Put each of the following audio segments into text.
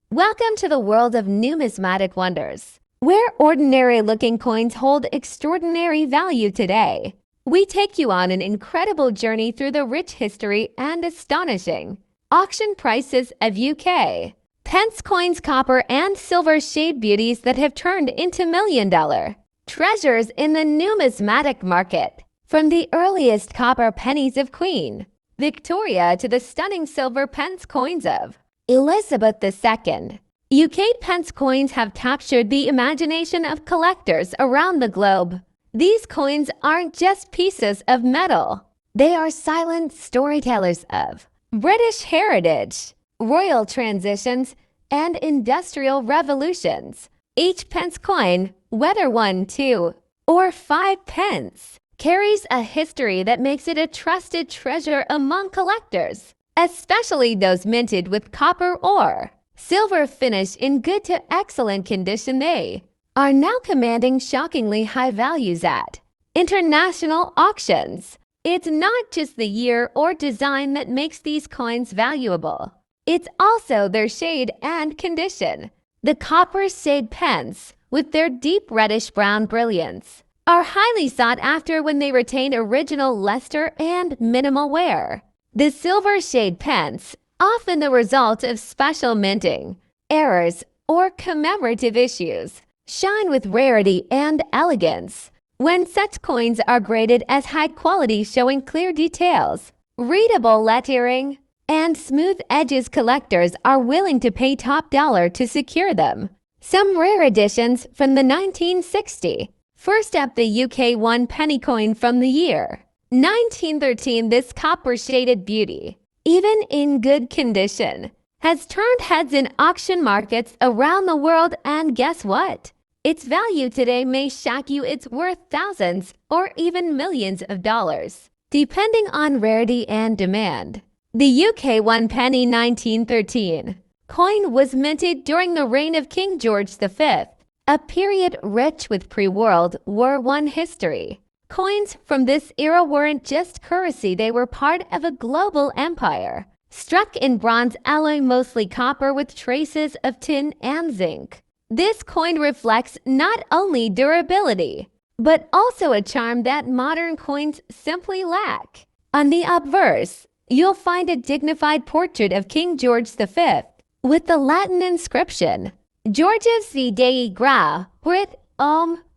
Welcome to the world of numismatic wonders, where ordinary-looking coins hold extraordinary value today. We take you on an incredible journey through the rich history and astonishing auction prices of UK pence coins, copper and silver shade beauties that have turned into million-dollar treasures in the numismatic market. From the earliest copper pennies of Queen Victoria to the stunning silver pence coins of Elizabeth II, UK pence coins have captured the imagination of collectors around the globe. These coins aren't just pieces of metal. They are silent storytellers of British heritage, royal transitions, and industrial revolutions. Each pence coin, whether 1, 2, or 5 pence, carries a history that makes it a trusted treasure among collectors, especially those minted with copper or silver finish in good to excellent condition. They are now commanding shockingly high values at international auctions. It's not just the year or design that makes these coins valuable. It's also their shade and condition. The copper shade pence, with their deep reddish-brown brilliance, are highly sought after when they retain original luster and minimal wear. The silver shade pence, often the result of special minting, errors, or commemorative issues, shine with rarity and elegance. When such coins are graded as high quality, showing clear details, readable lettering, and smooth edges, collectors are willing to pay top dollar to secure them. Some rare editions from the 1960s. First up, the UK 1 penny coin from the year 1913. This copper-shaded beauty, even in good condition, has turned heads in auction markets around the world, and guess what? Its value today may shock you. It's worth thousands or even millions of dollars, depending on rarity and demand. The UK 1 penny 1913 coin was minted during the reign of King George V, a period rich with pre-World War I history. Coins from this era weren't just currency, they were part of a global empire. Struck in bronze alloy, mostly copper with traces of tin and zinc, this coin reflects not only durability, but also a charm that modern coins simply lack. On the obverse, you'll find a dignified portrait of King George V with the Latin inscription, Georgius V Dei Gra, Brit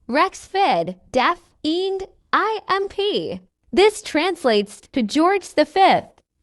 Rex Fid Def End Imp. This translates to George V,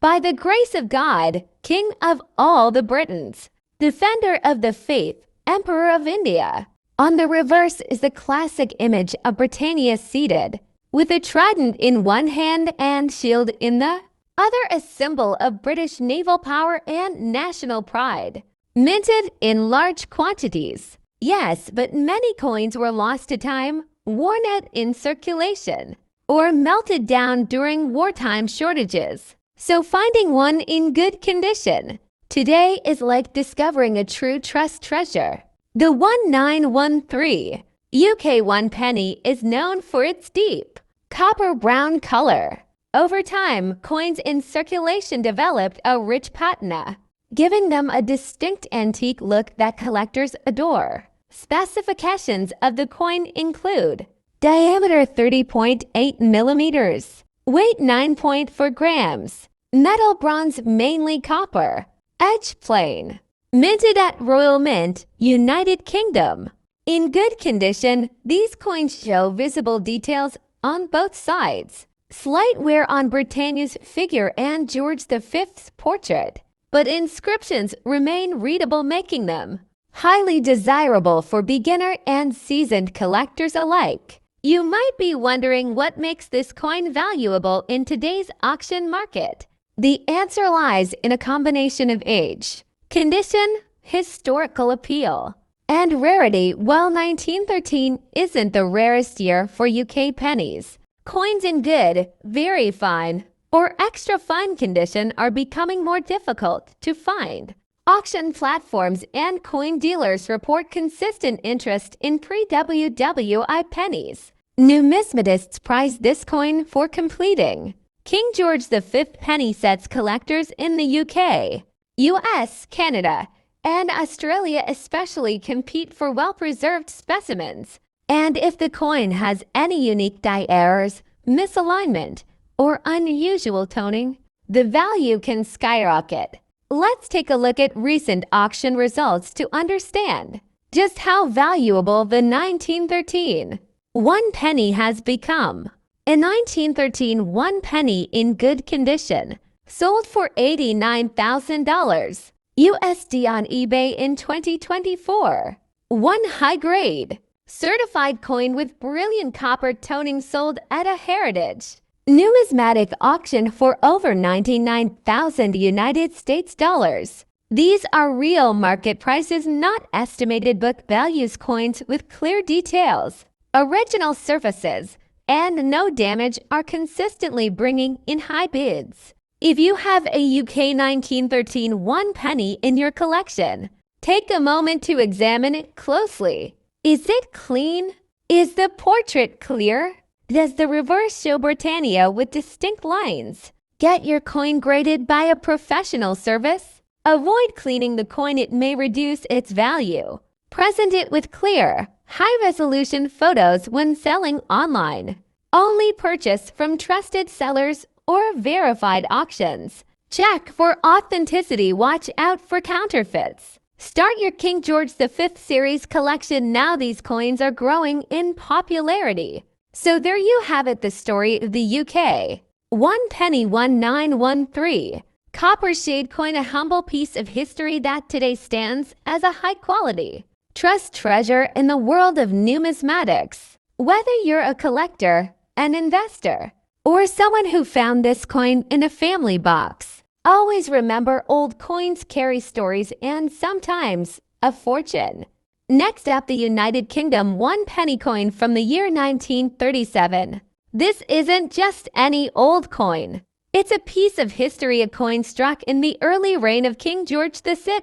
by the grace of God, King of all the Britons, Defender of the Faith, Emperor of India. On the reverse is the classic image of Britannia seated, with a trident in one hand and shield in the other, a symbol of British naval power and national pride. Minted in large quantities. Yes, but many coins were lost to time, worn out in circulation, or melted down during wartime shortages. So finding one in good condition today is like discovering a true trust treasure. The 1913 UK 1 penny is known for its deep copper brown color. Over time, coins in circulation developed a rich patina, giving them a distinct antique look that collectors adore. Specifications of the coin include diameter 30.8 millimeters, weight 9.4 grams, metal bronze, mainly copper, edge plain, minted at Royal Mint, United Kingdom. In good condition, these coins show visible details on both sides, slight wear on Britannia's figure and George V's portrait, but inscriptions remain readable, making them highly desirable for beginner and seasoned collectors alike. You might be wondering what makes this coin valuable in today's auction market. The answer lies in a combination of age, condition, historical appeal, and rarity. While 1913 isn't the rarest year for UK pennies, coins in good, very fine, or extra fine condition are becoming more difficult to find. Auction platforms and coin dealers report consistent interest in pre-WWI pennies. Numismatists prize this coin for completing King George V penny sets. Collectors in the UK, US, Canada, and Australia especially compete for well-preserved specimens. And if the coin has any unique die errors, misalignment, or unusual toning, the value can skyrocket. Let's take a look at recent auction results to understand just how valuable the 1913 1 penny has become. A 1913 1 penny in good condition sold for $89,000 USD on eBay in 2024. One high-grade, certified coin with brilliant copper toning sold at a heritage numismatic auction for over $99,000 United States dollars. These are real market prices, not estimated book values. Coins with clear details, original surfaces, and no damage are consistently bringing in high bids. If you have a UK 1913 1 penny in your collection, take a moment to examine it closely. Is it clean? Is the portrait clear? Does the reverse show Britannia with distinct lines? Get your coin graded by a professional service. Avoid cleaning the coin, it may reduce its value. Present it with clear, high-resolution photos when selling online. Only purchase from trusted sellers or verified auctions. Check for authenticity. Watch out for counterfeits. Start your King George V series collection now. These coins are growing in popularity. So there you have it, the story of the UK 1 penny 1913 copper shade coin, a humble piece of history that today stands as a high-quality trust treasure in the world of numismatics. Whether you're a collector, an investor, or someone who found this coin in a family box, always remember old coins carry stories and sometimes a fortune. Next up, the United Kingdom 1 penny coin from the year 1937. This isn't just any old coin. It's a piece of history, a coin struck in the early reign of King George VI.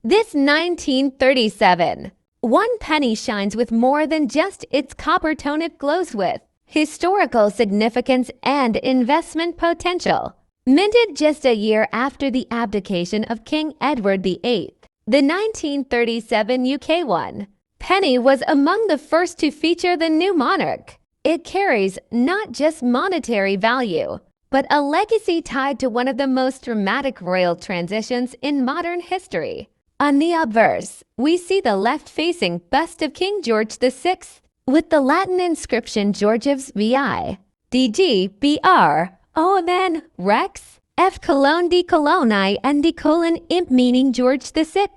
This 1937 1 penny shines with more than just its copper tone. It glows with historical significance and investment potential. Minted just a year after the abdication of King Edward VIII, the 1937 UK 1 penny was among the first to feature the new monarch. It carries not just monetary value, but a legacy tied to one of the most dramatic royal transitions in modern history. On the obverse, we see the left-facing bust of King George VI with the Latin inscription Georgius VI, DG, BR, OMN, Rex, F colon D colon I and D colon imp, meaning George VI.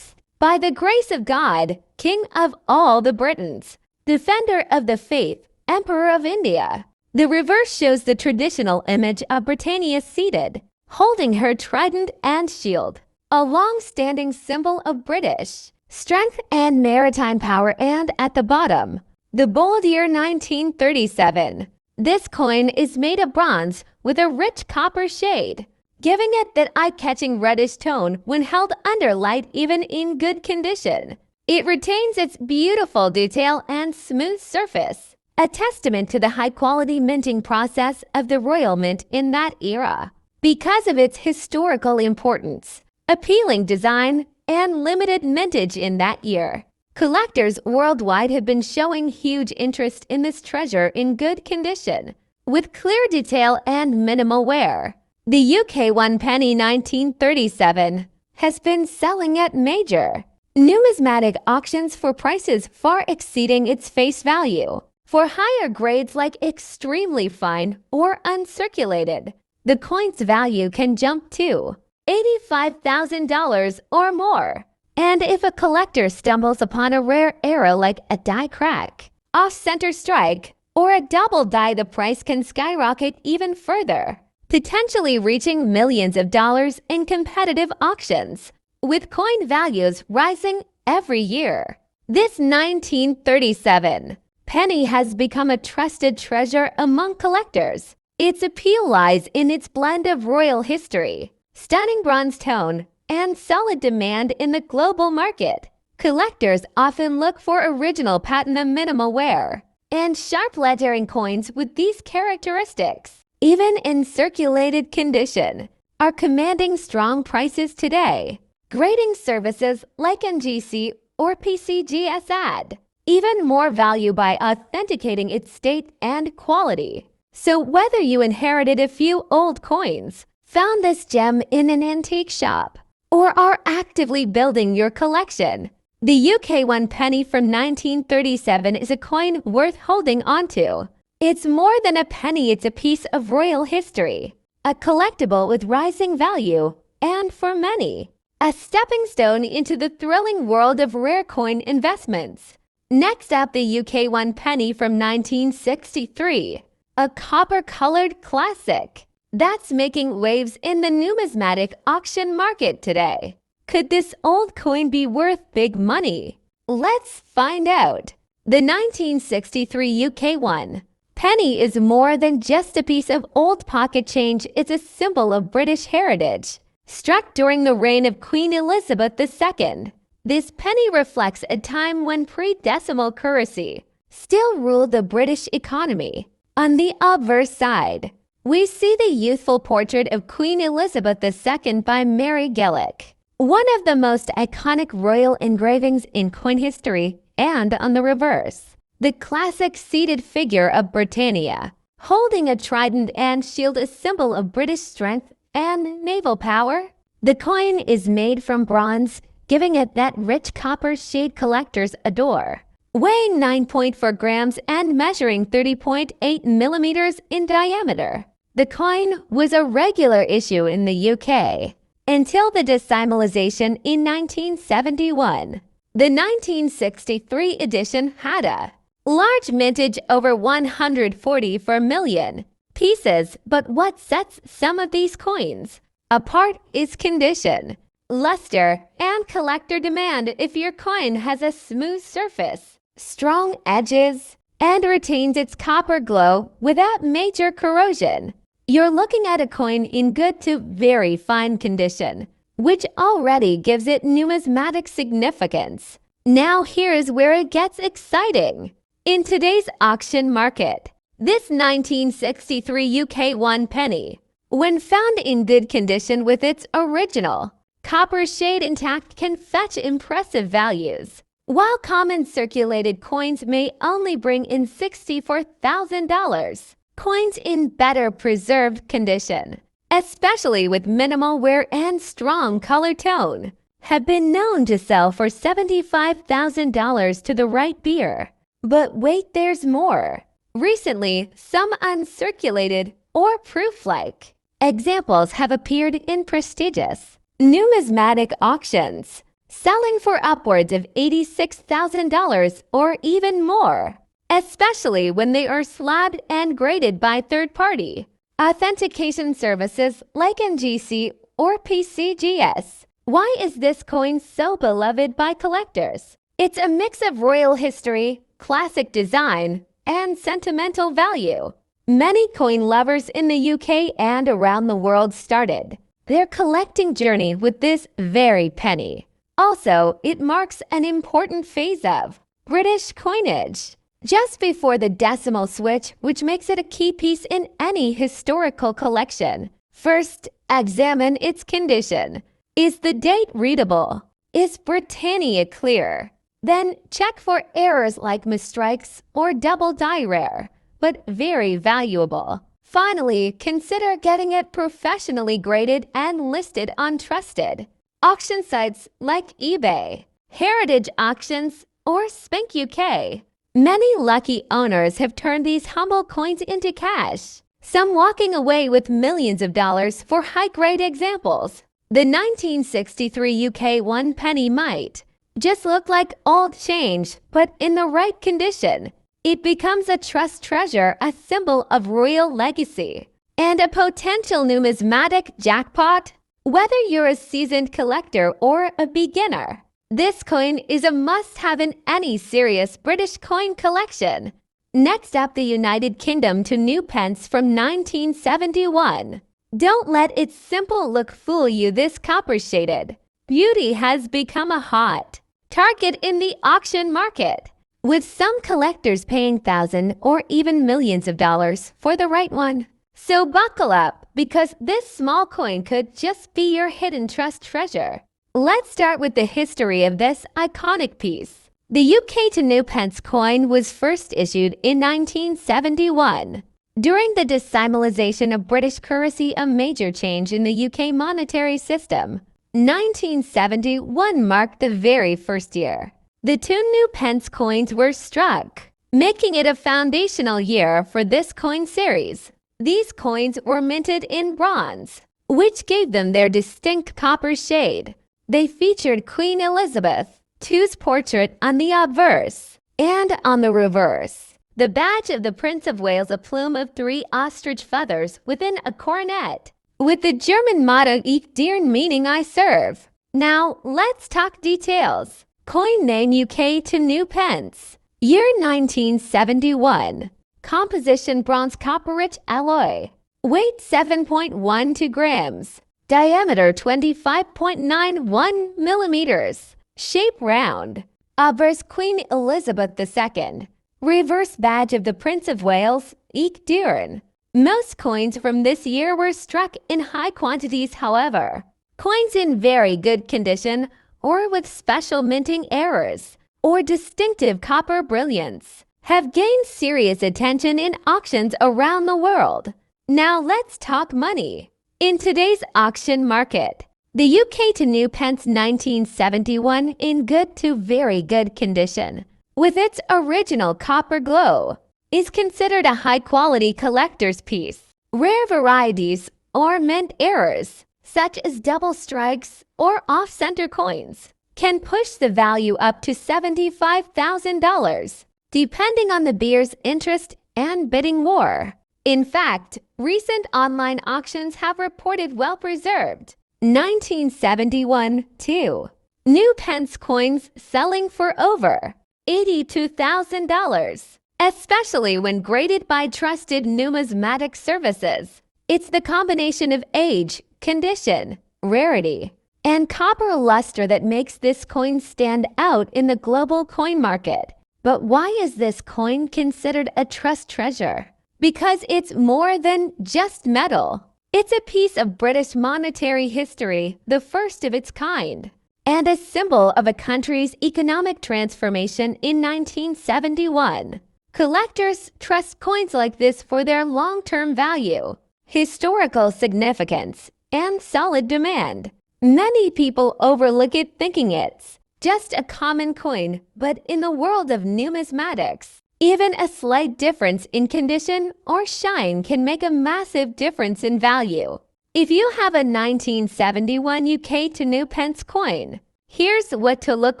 By the grace of God, King of all the Britons, defender of the faith, Emperor of India. The reverse shows the traditional image of Britannia seated, holding her trident and shield, a long-standing symbol of British strength and maritime power. And at the bottom, the bold year 1937. This coin is made of bronze with a rich copper shade, giving it that eye-catching reddish tone when held under light. Even in good condition, it retains its beautiful detail and smooth surface, a testament to the high-quality minting process of the royal mint in that era. Because of its historical importance, appealing design, and limited mintage in that year, collectors worldwide have been showing huge interest in this treasure in good condition, with clear detail and minimal wear. The UK 1 penny 1937 has been selling at major numismatic auctions for prices far exceeding its face value. For higher grades like extremely fine or uncirculated, the coin's value can jump to $85,000 or more. And if a collector stumbles upon a rare error like a die crack, off-center strike, or a double die, the price can skyrocket even further, potentially reaching millions of dollars in competitive auctions, with coin values rising every year. This 1937 penny has become a trusted treasure among collectors. Its appeal lies in its blend of royal history, stunning bronze tone, and solid demand in the global market. Collectors often look for original patina, minimal wear, and sharp lettering. Coins with these characteristics, even in circulated condition, are commanding strong prices today. grading services like NGC or PCGS add even more value by authenticating its state and quality. So whether you inherited a few old coins, found this gem in an antique shop, or are actively building your collection, the UK 1 penny from 1937 is a coin worth holding onto. It's more than a penny, it's a piece of royal history, a collectible with rising value, and for many, a stepping stone into the thrilling world of rare coin investments. Next up, the UK 1 penny from 1963, a copper-colored classic that's making waves in the numismatic auction market today. Could this old coin be worth big money? Let's find out. The 1963 UK 1 penny is more than just a piece of old pocket change. It's a symbol of British heritage. Struck during the reign of Queen Elizabeth II, this penny reflects a time when pre-decimal currency still ruled the British economy. On the obverse side, we see the youthful portrait of Queen Elizabeth II by Mary Gillick, one of the most iconic royal engravings in coin history, and on the reverse, the classic seated figure of Britannia, holding a trident and shield, a symbol of British strength and naval power. The coin is made from bronze, giving it that rich copper shade collectors adore. Weighing 9.4 grams and measuring 30.8 millimeters in diameter, the coin was a regular issue in the UK until the decimalization in 1971. The 1963 edition had a large mintage, over 140 per million pieces, but what sets some of these coins apart is condition, luster, and collector demand. If your coin has a smooth surface, strong edges, and retains its copper glow without major corrosion, you're looking at a coin in good to very fine condition, which already gives it numismatic significance. Now here's where it gets exciting. In today's auction market, this 1963 UK 1 penny, when found in good condition with its original copper shade intact, can fetch impressive values. While common circulated coins may only bring in $64,000, coins in better preserved condition, especially with minimal wear and strong color tone, have been known to sell for $75,000 to the right beer. But wait, there's more. Recently, some uncirculated or proof-like examples have appeared in prestigious numismatic auctions, selling for upwards of $86,000 or even more, especially when they are slabbed and graded by third-party authentication services like NGC or PCGS. Why is this coin so beloved by collectors? It's a mix of royal history, classic design, and sentimental value. Many coin lovers in the UK and around the world started their collecting journey with this very penny. Also, it marks an important phase of British coinage, just before the decimal switch, which makes it a key piece in any historical collection. First, examine its condition. Is the date readable? Is Britannia clear? Then check for errors like misstrikes or double die, rare, but very valuable. Finally, consider getting it professionally graded and listed on trusted auction sites like eBay, Heritage Auctions, or Spink UK. Many lucky owners have turned these humble coins into cash, some walking away with millions of dollars for high-grade examples. The 1963 UK 1 penny might just look like old change, but in the right condition, it becomes a trust treasure, a symbol of royal legacy, and a potential numismatic jackpot. Whether you're a seasoned collector or a beginner, this coin is a must-have in any serious British coin collection. Next up, the United Kingdom to new pence from 1971. Don't let its simple look fool you. This copper-shaded beauty has become a hot target in the auction market, with some collectors paying thousands or even millions of dollars for the right one. So buckle up, because this small coin could just be your hidden trust treasure. Let's start with the history of this iconic piece. The UK to new pence coin was first issued in 1971. During the decimalization of British currency, a major change in the UK monetary system, 1971 marked the very first year. The two new pence coins were struck, making it a foundational year for this coin series. These coins were minted in bronze, which gave them their distinct copper shade. They featured Queen Elizabeth II's portrait on the obverse, and on the reverse, the badge of the Prince of Wales, a plume of 3 ostrich feathers within a coronet, with the German motto Ich diene, meaning I serve. Now, let's talk details. Coin name UK to new pence. Year 1971. Composition bronze copper-rich alloy. Weight 7.12 grams. Diameter 25.91 millimeters. Shape round. Obverse Queen Elizabeth II. Reverse badge of the Prince of Wales, Ich diene. Most coins from this year were struck in high quantities, however. Coins in very good condition or with special minting errors or distinctive copper brilliance have gained serious attention in auctions around the world. Now let's talk money. In today's auction market, the UK to new pence 1971 in good to very good condition, with its original copper glow, is considered a high-quality collector's piece. Rare varieties or mint errors, such as double strikes or off-center coins, can push the value up to $75,000, depending on the buyer's interest and bidding war. In fact, recent online auctions have reported well-preserved 1971 too. New pence coins selling for over $82,000, especially when graded by trusted numismatic services. It's the combination of age, condition, rarity, and copper luster that makes this coin stand out in the global coin market. But why is this coin considered a trust treasure? Because it's more than just metal. It's a piece of British monetary history, the first of its kind, and a symbol of a country's economic transformation in 1971. Collectors trust coins like this for their long-term value, historical significance, and solid demand. Many people overlook it thinking it's just a common coin, but in the world of numismatics, even a slight difference in condition or shine can make a massive difference in value. If you have a 1971 UK to new pence coin, here's what to look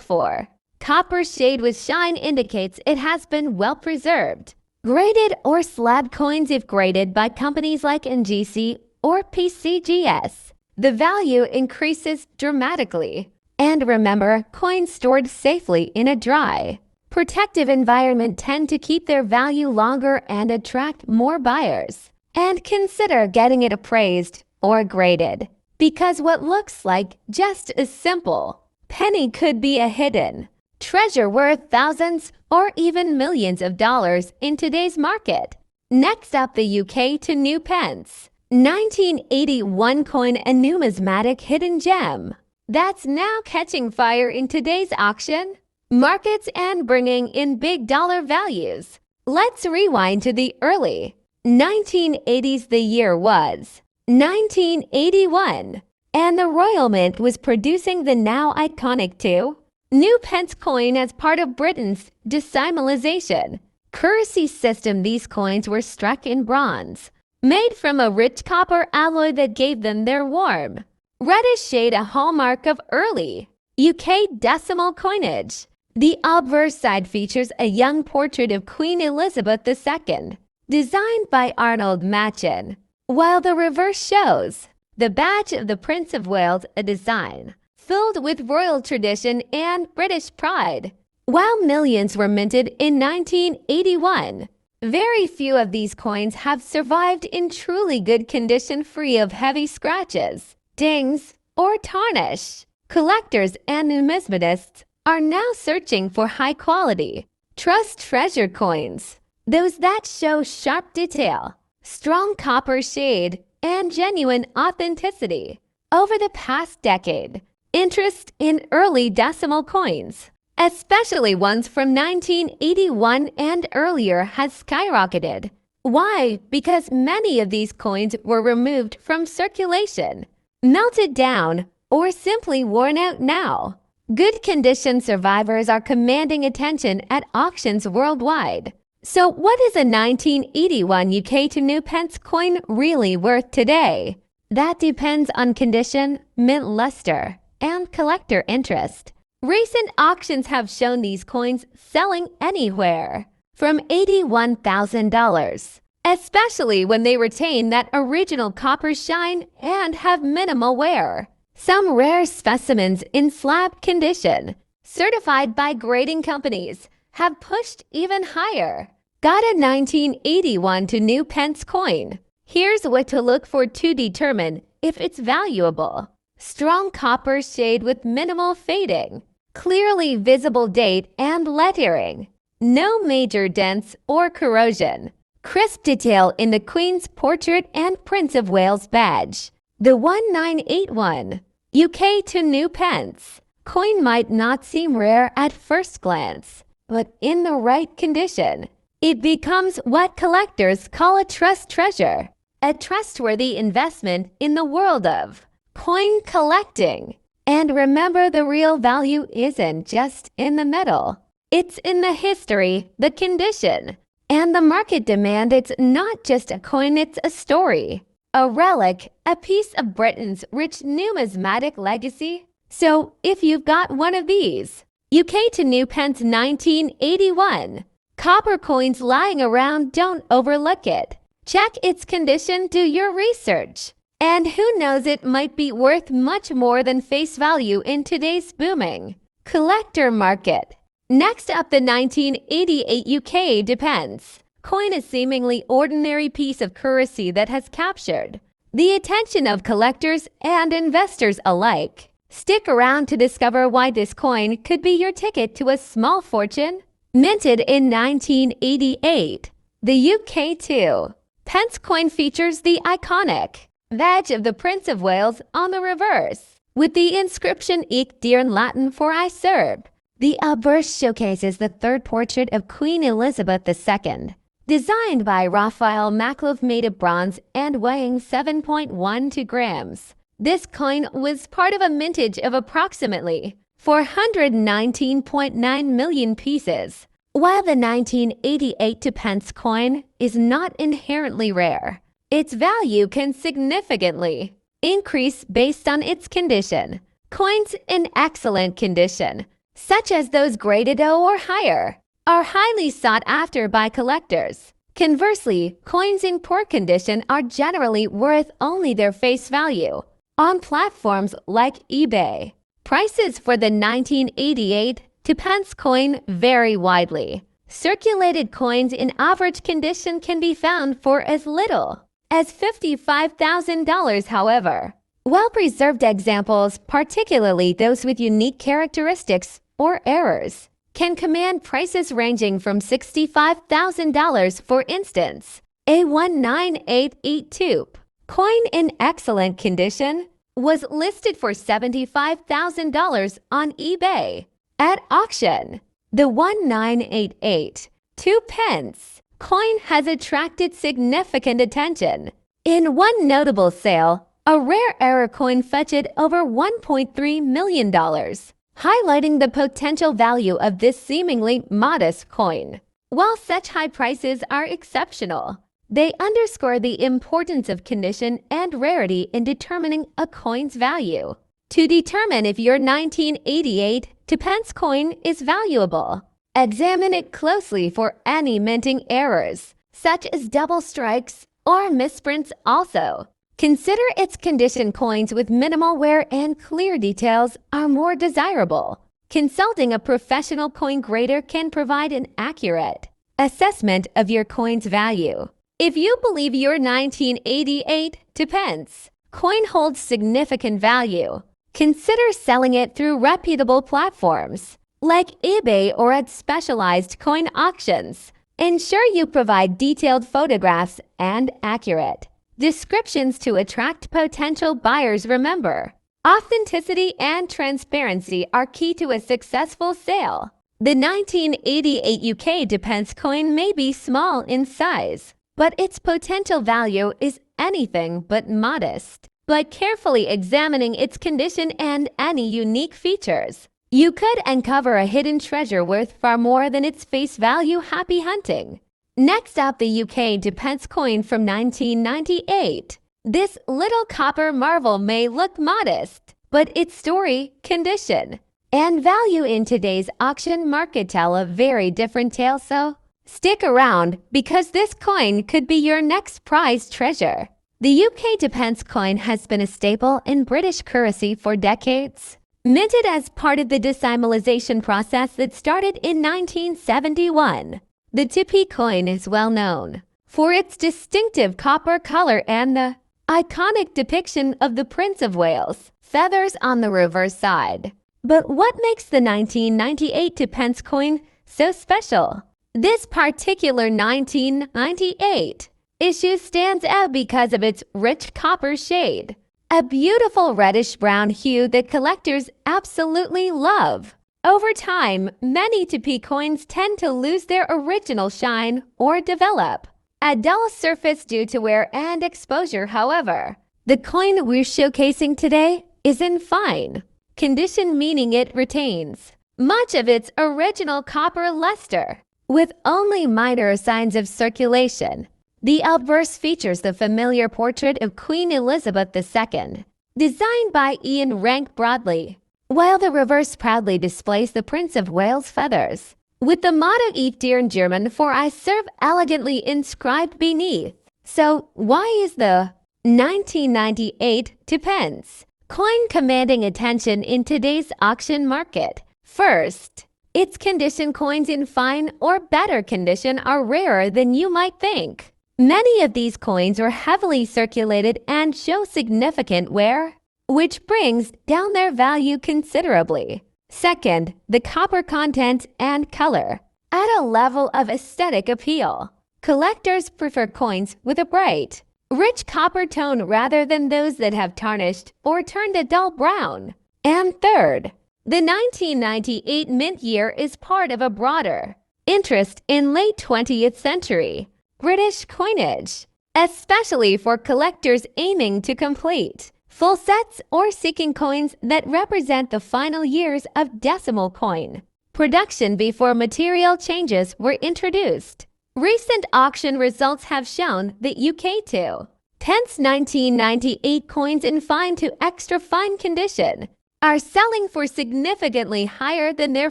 for. Copper shade with shine indicates it has been well preserved. Graded or slab coins, if graded by companies like NGC or PCGS, the value increases dramatically. And remember, coins stored safely in a dry, protective environment tend to keep their value longer and attract more buyers. And consider getting it appraised or graded, because what looks like just a simple penny could be a hidden treasure worth thousands or even millions of dollars in today's market. Next up, the UK to new pence. 1981 coin, a numismatic hidden gem that's now catching fire in today's auction markets and bringing in big dollar values. Let's rewind to the early 1980s. The year was 1981, and the Royal Mint was producing the now iconic two new pence coin as part of Britain's decimalization currency system. These coins were struck in bronze, made from a rich copper alloy that gave them their warm reddish shade, a hallmark of early UK decimal coinage. The obverse side features a young portrait of Queen Elizabeth II, designed by Arnold Machin, while the reverse shows the badge of the Prince of Wales, a design filled with royal tradition and British pride. While millions were minted in 1981, very few of these coins have survived in truly good condition, free of heavy scratches, dings, or tarnish. Collectors and numismatists are now searching for high-quality, trust treasure coins, those that show sharp detail, strong copper shade, and genuine authenticity. Over the past decade, Interest in early decimal coins, especially ones from 1981 and earlier, has skyrocketed. Why? Because many of these coins were removed from circulation, melted down, or simply worn out now. Good condition survivors are commanding attention at auctions worldwide. So what is a 1981 UK to new pence coin really worth today? That depends on condition, mint luster, and collector interest. Recent auctions have shown these coins selling anywhere from $81,000, especially when they retain that original copper shine and have minimal wear. Some rare specimens in slab condition, certified by grading companies, have pushed even higher. Got a 1981 to new pence coin? Here's what to look for to determine if it's valuable. Strong copper shade with minimal fading. Clearly visible date and lettering. No major dents or corrosion. Crisp detail in the Queen's portrait and Prince of Wales badge. The 1981 UK to new pence coin might not seem rare at first glance, but in the right condition, it becomes what collectors call a trust treasure, a trustworthy investment in the world of coin collecting. And remember, the real value isn't just in the metal. It's in the history, the condition, and the market demand. It's not just a coin, it's a story, a relic, a piece of Britain's rich numismatic legacy. So if you've got one of these UK to new pence 1981 copper coins lying around, don't overlook it. Check its condition, do your research. And who knows, it might be worth much more than face value in today's booming collector market. Next up, the 1988 UK depends. Coin, a seemingly ordinary piece of currency that has captured the attention of collectors and investors alike. Stick around to discover why this coin could be your ticket to a small fortune. Minted in 1988, the UK 2 pence coin features the iconic badge of the Prince of Wales on the reverse, with the inscription "Ich dir" in Latin for "I serve." The obverse showcases the third portrait of Queen Elizabeth II, designed by Raphael Maklov, made of bronze and weighing 7.12 grams. This coin was part of a mintage of approximately 419.9 million pieces. While the 1988 to pence coin is not inherently rare, its value can significantly increase based on its condition. Coins in excellent condition, such as those graded O or higher, are highly sought after by collectors. Conversely, coins in poor condition are generally worth only their face value on platforms like eBay. Prices for the 1988 to pence coin vary widely. Circulated coins in average condition can be found for as little as $55,000, however. Well-preserved examples, particularly those with unique characteristics or errors, can command prices ranging from $65,000. For instance, a 1988 coin in excellent condition was listed for $75,000 on eBay. At auction, the 1988 2 pence coin has attracted significant attention. In one notable sale, a rare error coin fetched over $1.3 million, highlighting the potential value of this seemingly modest coin. While such high prices are exceptional, they underscore the importance of condition and rarity in determining a coin's value. To determine if your 1988 to pence coin is valuable, examine it closely for any minting errors, such as double strikes or misprints. Also, consider its condition. Coins with minimal wear and clear details are more desirable. Consulting a professional coin grader can provide an accurate assessment of your coin's value. If you believe your 1988 to pence coin holds significant value, consider selling it through reputable platforms like eBay or at specialized coin auctions. Ensure you provide detailed photographs and accurate descriptions to attract potential buyers. Remember, Authenticity and transparency are key to a successful sale. The 1988 UK pence coin may be small in size, but its potential value is anything but modest. By carefully examining its condition and any unique features, you could uncover a hidden treasure worth far more than its face value. Happy hunting! Next up, the UK pence coin from 1998. This little copper marvel may look modest, but its story, condition, and value in today's auction market tell a very different tale, so stick around because this coin could be your next prized treasure. The UK pence coin has been a staple in British currency for decades. Minted as part of the decimalization process that started in 1971, the 2p coin is well known for its distinctive copper color and the iconic depiction of the Prince of Wales feathers on the reverse side. But what makes the 1998 pence coin so special? This particular 1998 issue stands out because of its rich copper shade, a beautiful reddish-brown hue that collectors absolutely love. Over time, many 2p coins tend to lose their original shine or develop a dull surface due to wear and exposure. However, the coin we're showcasing today is in fine condition, meaning it retains much of its original copper luster, with only minor signs of circulation. The obverse features the familiar portrait of Queen Elizabeth II, designed by Ian Rank Broadley, while the reverse proudly displays the Prince of Wales feathers, with the motto Ich dir in German for I serve elegantly inscribed beneath. So why is the 1998 pence coin commanding attention in today's auction market? First, its condition. Coins in fine or better condition are rarer than you might think. Many of these coins are heavily circulated and show significant wear, which brings down their value considerably. Second, the copper content and color add a level of aesthetic appeal. Collectors prefer coins with a bright, rich copper tone rather than those that have tarnished or turned a dull brown. And third, the 1998 mint year is part of a broader interest in late 20th century British coinage, especially for collectors aiming to complete full sets or seeking coins that represent the final years of decimal coin production before material changes were introduced. Recent auction results have shown that UK 2 pence 1998 coins in fine to extra fine condition are selling for significantly higher than their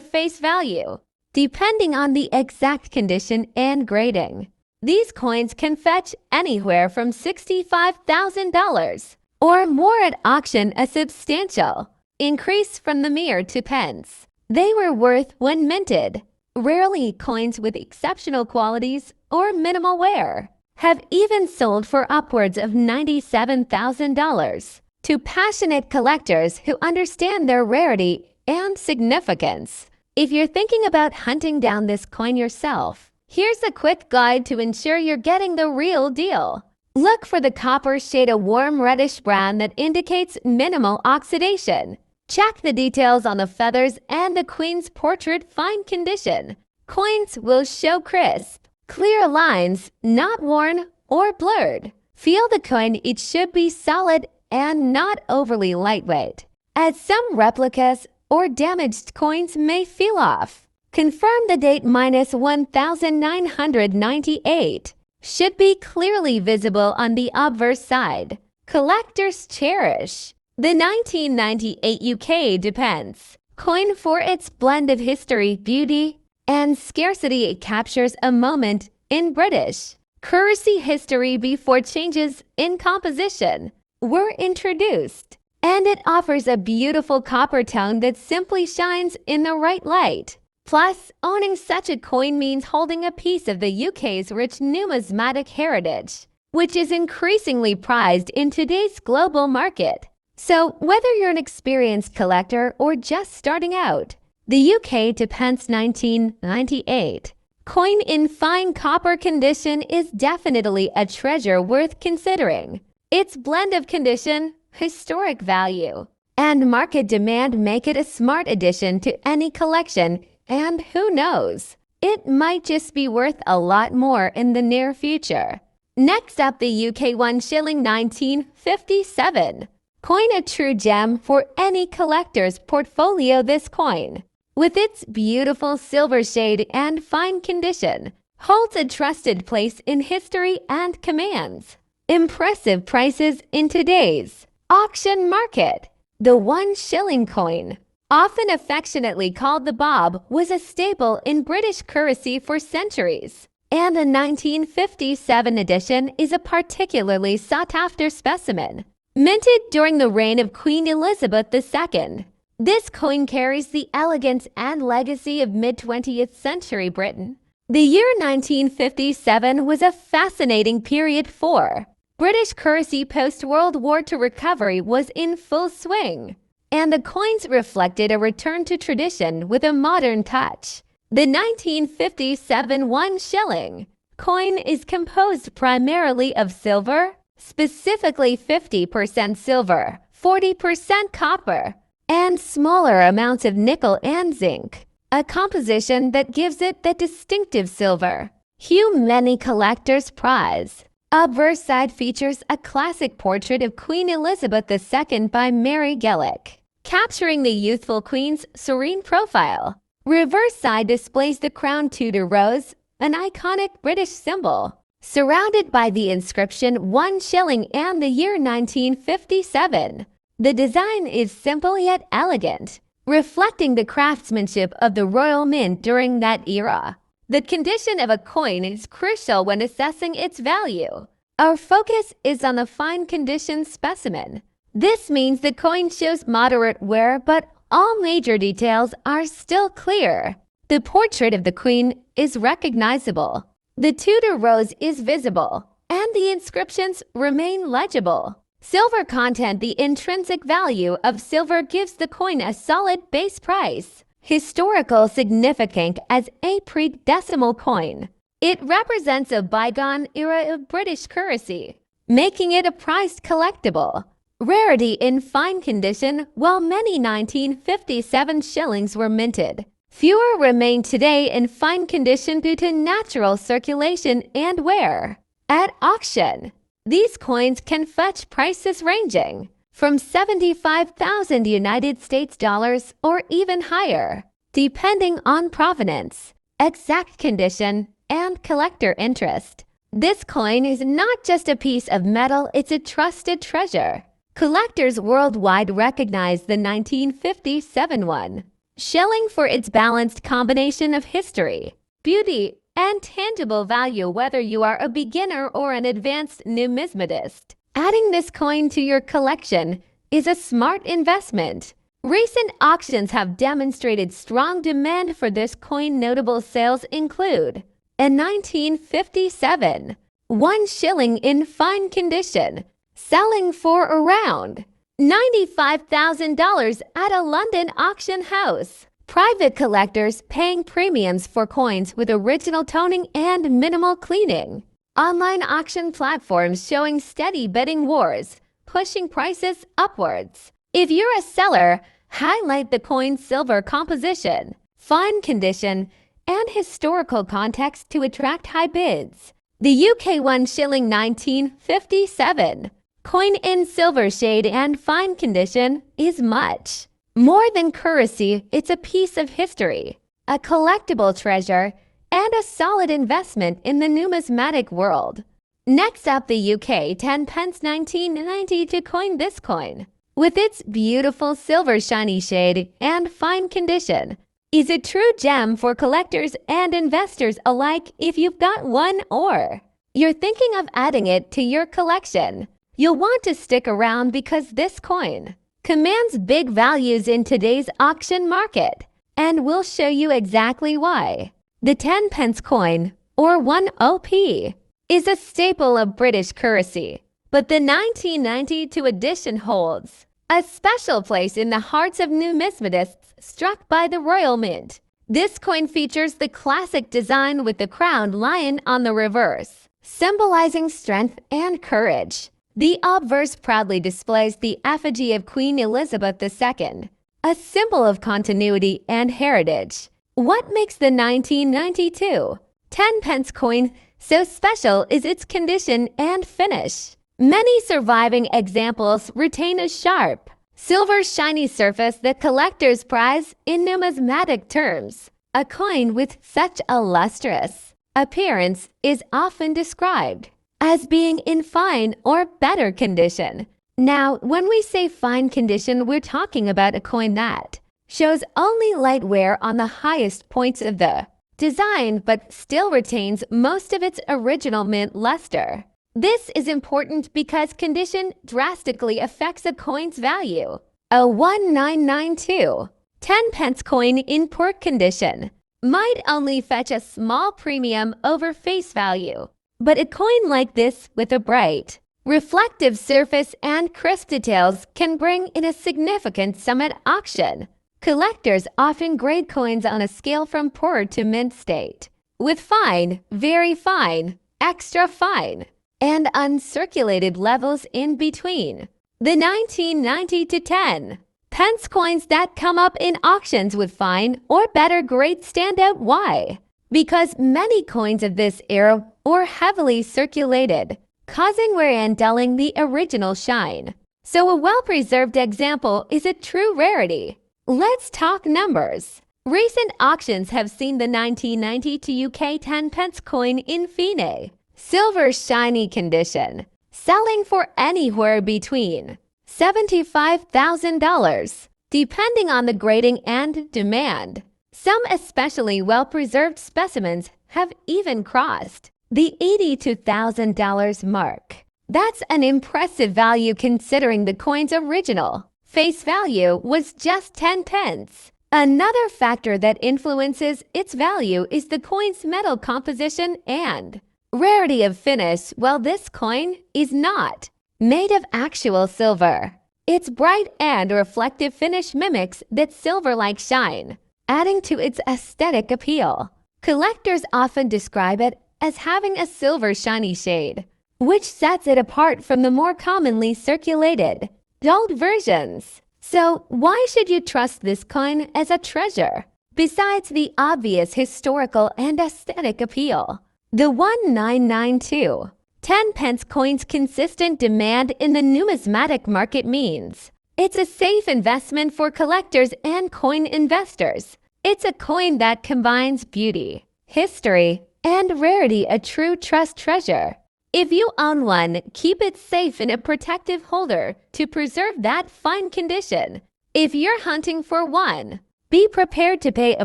face value, depending on the exact condition and grading. These coins can fetch anywhere from $65,000 or more at auction, a substantial increase from the mere 2 pence they were worth when minted. Rarely, coins with exceptional qualities or minimal wear have even sold for upwards of $97,000 to passionate collectors who understand their rarity and significance. If you're thinking about hunting down this coin yourself, here's a quick guide to ensure you're getting the real deal. Look for the copper shade, a warm reddish brown that indicates minimal oxidation. Check the details on the feathers and the queen's portrait. Fine condition coins will show crisp, clear lines, not worn or blurred. Feel the coin, it should be solid and not overly lightweight, as some replicas or damaged coins may feel off. Confirm the date -1998 should be clearly visible on the obverse side. Collectors cherish the 1998 UK pence coin for its blend of history, beauty, and scarcity. It captures a moment in British currency history before changes in composition were introduced, and it offers a beautiful copper tone that simply shines in the right light. Plus, owning such a coin means holding a piece of the UK's rich numismatic heritage, which is increasingly prized in today's global market. So, whether you're an experienced collector or just starting out, the UK pence 1998 coin in fine copper condition is definitely a treasure worth considering. Its blend of condition, historic value, and market demand make it a smart addition to any collection, and who knows, it might just be worth a lot more in the near future. Next up, the UK 1 shilling 1957. Coin a true gem for any collector's portfolio. This coin, with its beautiful silver shade and fine condition, holds a trusted place in history and commands impressive prices in today's auction market. The 1 shilling coin, often affectionately called the bob, was a staple in British currency for centuries, and the 1957 edition is a particularly sought-after specimen. Minted during the reign of Queen Elizabeth II, this coin carries the elegance and legacy of mid-20th century Britain. The year 1957 was a fascinating period for British currency. Post-World War II recovery was in full swing, and the coins reflected a return to tradition with a modern touch. The 1957 1 shilling coin is composed primarily of silver, specifically 50% silver, 40% copper, and smaller amounts of nickel and zinc, a composition that gives it the distinctive silver hue many collectors prize. Obverse side features a classic portrait of Queen Elizabeth II by Mary Gellick, capturing the youthful queen's serene profile. Reverse side displays the crown Tudor rose, an iconic British symbol, surrounded by the inscription 1 shilling and the year 1957. The design is simple yet elegant, reflecting the craftsmanship of the Royal Mint during that era. The condition of a coin is crucial when assessing its value. Our focus is on the fine condition specimen. This means the coin shows moderate wear, but all major details are still clear. The portrait of the queen is recognizable. The Tudor rose is visible, and the inscriptions remain legible. Silver content. The intrinsic value of silver gives the coin a solid base price. Historical significance. As a pre-decimal coin, it represents a bygone era of British currency, making it a prized collectible. Rarity. In fine condition. While many 1957 shillings were minted, fewer remain today in fine condition due to natural circulation and wear. At auction, these coins can fetch prices ranging from 75,000 United States dollars or even higher, depending on provenance, exact condition, and collector interest. This coin is not just a piece of metal, it's a trusted treasure. Collectors worldwide recognize the 1957 1 shilling for its balanced combination of history, beauty, and tangible value. Whether you are a beginner or an advanced numismatist, adding this coin to your collection is a smart investment. Recent auctions have demonstrated strong demand for this coin. Notable sales include a 1957 1 shilling in fine condition, selling for around $95,000 at a London auction house. Private collectors paying premiums for coins with original toning and minimal cleaning. Online auction platforms showing steady bidding wars, pushing prices upwards. If you're a seller, highlight the coin's silver composition, fine condition, and historical context to attract high bids. The UK 1 shilling 1957 coin in silver shade and fine condition is much more than currency. It's a piece of history, a collectible treasure, and a solid investment in the numismatic world. Next up, the UK 10 pence 1992 coin. This coin, with its beautiful silver shiny shade and fine condition, is a true gem for collectors and investors alike. If you've got one or you're thinking of adding it to your collection, you'll want to stick around because this coin commands big values in today's auction market, and we'll show you exactly why. The 10 pence coin, or 1p, is a staple of British currency, but the 1992 edition holds a special place in the hearts of numismatists struck by the Royal Mint. This coin features the classic design with the crowned lion on the reverse, symbolizing strength and courage. The obverse proudly displays the effigy of Queen Elizabeth II, a symbol of continuity and heritage. What makes the 1992 10-pence coin so special is its condition and finish. Many surviving examples retain a sharp, silver shiny surface that collectors prize in numismatic terms. A coin with such a lustrous appearance is often described as being in fine or better condition. Now, when we say fine condition, we're talking about a coin that shows only light wear on the highest points of the design but still retains most of its original mint luster. This is important because condition drastically affects a coin's value. A 1992 10-pence coin in poor condition might only fetch a small premium over face value, but a coin like this with a bright, reflective surface and crisp details can bring in a significant sum at auction. Collectors often grade coins on a scale from poor to mint state, with fine, very fine, extra fine, and uncirculated levels in between. The 1990 to 10-pence coins that come up in auctions with fine or better grade stand out. Why? Because many coins of this era were heavily circulated, causing wear and dulling the original shine. So a well-preserved example is a true rarity. Let's talk numbers. Recent auctions have seen the 1992 UK 10-pence coin in fine, silver shiny condition, selling for anywhere between $75,000, depending on the grading and demand. Some especially well-preserved specimens have even crossed the $82,000 mark. That's an impressive value considering the coin's original face value was just 10 pence. Another factor that influences its value is the coin's metal composition and rarity of finish. While this coin is not made of actual silver, its bright and reflective finish mimics that silver-like shine, adding to its aesthetic appeal. Collectors often describe it as having a silver shiny shade, which sets it apart from the more commonly circulated dulled versions. So why should you trust this coin as a treasure? Besides the obvious historical and aesthetic appeal, the 1992 10-pence coin's consistent demand in the numismatic market means it's a safe investment for collectors and coin investors. It's a coin that combines beauty, history, and rarity, a true trust treasure. If you own one, keep it safe in a protective holder to preserve that fine condition. If you're hunting for one, be prepared to pay a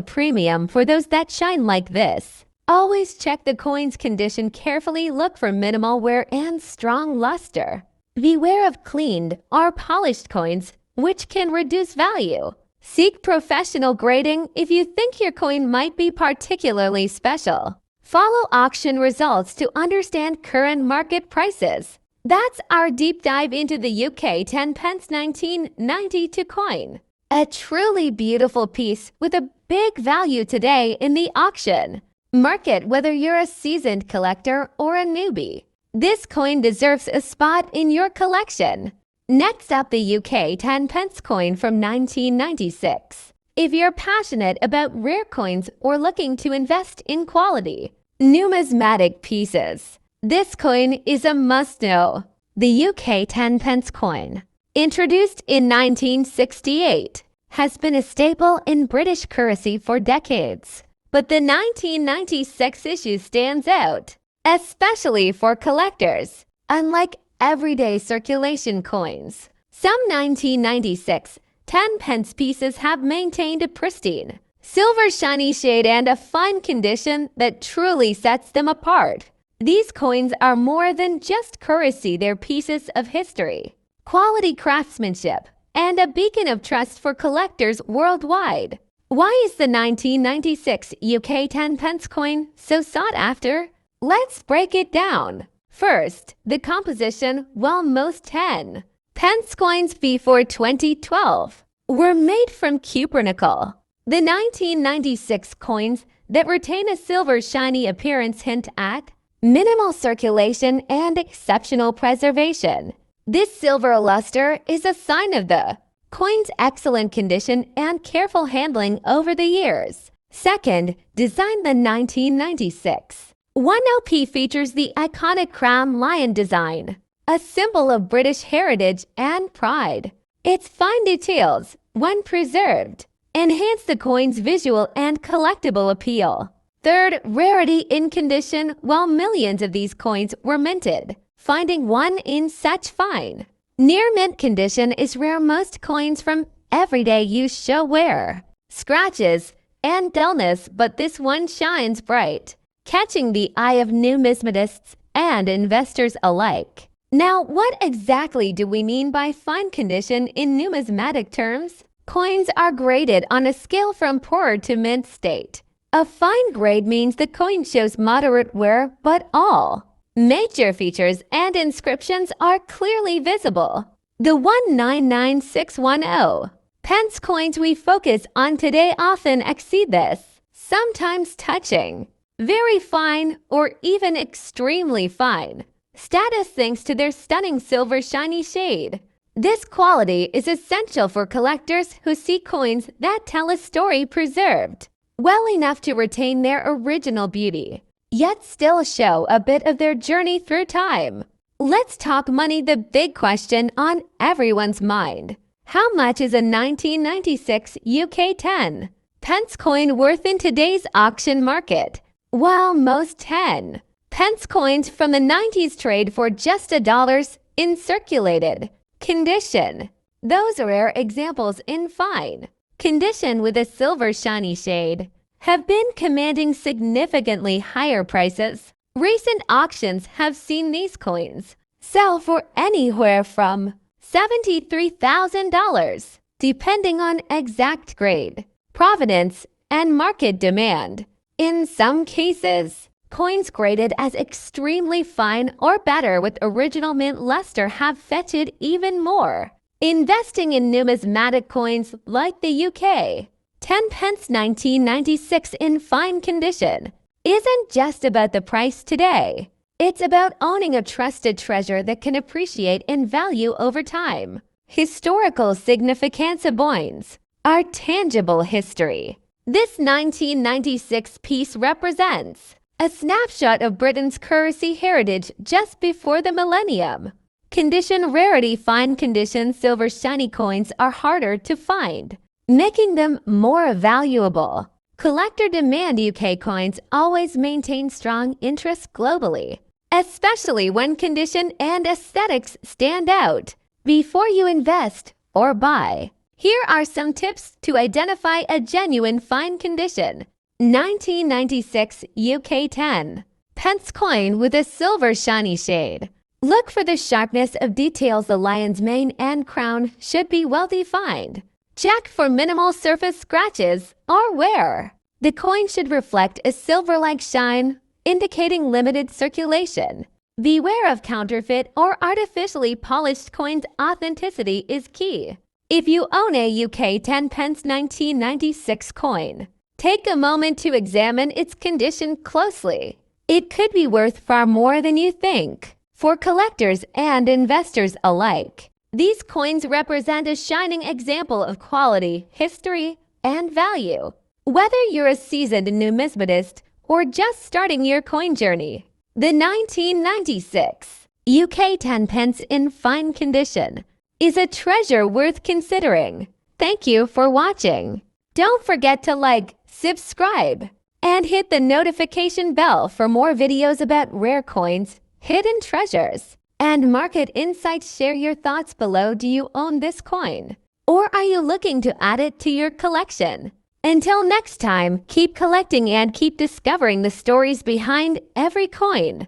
premium for those that shine like this. Always check the coin's condition carefully. Look for minimal wear and strong luster. Beware of cleaned or polished coins, which can reduce value. Seek professional grading if you think your coin might be particularly special. Follow auction results to understand current market prices. That's our deep dive into the UK 10-pence 1992 coin. A truly beautiful piece with a big value today in the auction market. Whether you're a seasoned collector or a newbie, this coin deserves a spot in your collection. Next up, the UK 10-pence coin from 1996. If you're passionate about rare coins or looking to invest in quality numismatic pieces, this coin is a must-know. The UK 10-pence coin, introduced in 1968, has been a staple in British currency for decades. But the 1996 issue stands out, especially for collectors. Unlike everyday circulation coins, some 1996 10-pence pieces have maintained a pristine, silver shiny shade and a fine condition that truly sets them apart. These coins are more than just currency, they're pieces of history, quality craftsmanship, and a beacon of trust for collectors worldwide. Why is the 1996 UK 10-pence coin so sought after? Let's break it down. First, the composition. While most 10-pence coins before 2012 were made from cupronickel, the 1996 coins that retain a silver shiny appearance hint at minimal circulation, and exceptional preservation. This silver luster is a sign of the coin's excellent condition and careful handling over the years. Second, designed in 1996. 1LP features the iconic crown lion design, a symbol of British heritage and pride. Its fine details, when preserved, enhance the coin's visual and collectible appeal. Third, rarity in condition. While millions of these coins were minted, finding one in such fine, near mint condition is rare. Most coins from everyday use show wear, scratches, and dullness, but this one shines bright, catching the eye of numismatists and investors alike. Now, what exactly do we mean by fine condition in numismatic terms? Coins are graded on a scale from poor to mint state. A fine grade means the coin shows moderate wear, but all major features and inscriptions are clearly visible. The 199610 pence coins we focus on today often exceed this, sometimes touching very fine or even extremely fine status thanks to their stunning silver shiny shade. This quality is essential for collectors who seek coins that tell a story preserved well enough to retain their original beauty, yet still show a bit of their journey through time. Let's talk money, the big question on everyone's mind. How much is a 1996 UK 10 pence coin worth in today's auction market? While most 10 pence coins from the 90s trade for just $1 in circulated condition, those rare examples in fine condition with a silver shiny shade have been commanding significantly higher prices. Recent auctions have seen these coins sell for anywhere from $73,000, depending on exact grade, provenance, and market demand. In some cases, coins graded as extremely fine or better with original mint luster have fetched even more. Investing in numismatic coins like the UK 10 pence 1996 in fine condition isn't just about the price today. It's about owning a trusted treasure that can appreciate in value over time. Historical significance of coins are tangible history. This 1996 piece represents a snapshot of Britain's currency heritage just before the millennium. Condition rarity. Fine condition silver shiny coins are harder to find, making them more valuable. Collector demand. UK coins always maintain strong interest globally, especially when condition and aesthetics stand out. Before you invest or buy, here are some tips to identify a genuine fine condition 1996 UK 10 pence coin with a silver shiny shade. Look for the sharpness of details. The lion's mane and crown should be well defined. Check for minimal surface scratches or wear. The coin should reflect a silver-like shine, indicating limited circulation. Beware of counterfeit or artificially polished coins. Authenticity is key. If you own a UK 10 pence 1996 coin, take a moment to examine its condition closely. It could be worth far more than you think. For collectors and investors alike, these coins represent a shining example of quality, history, and value. Whether you're a seasoned numismatist or just starting your coin journey, the 1996 UK 10 pence in fine condition is a treasure worth considering. Thank you for watching. Don't forget to like, subscribe, and hit the notification bell for more videos about rare coins, hidden treasures, and market insights. Share your thoughts below. Do you own this coin? Or are you looking to add it to your collection? Until next time, keep collecting and keep discovering the stories behind every coin.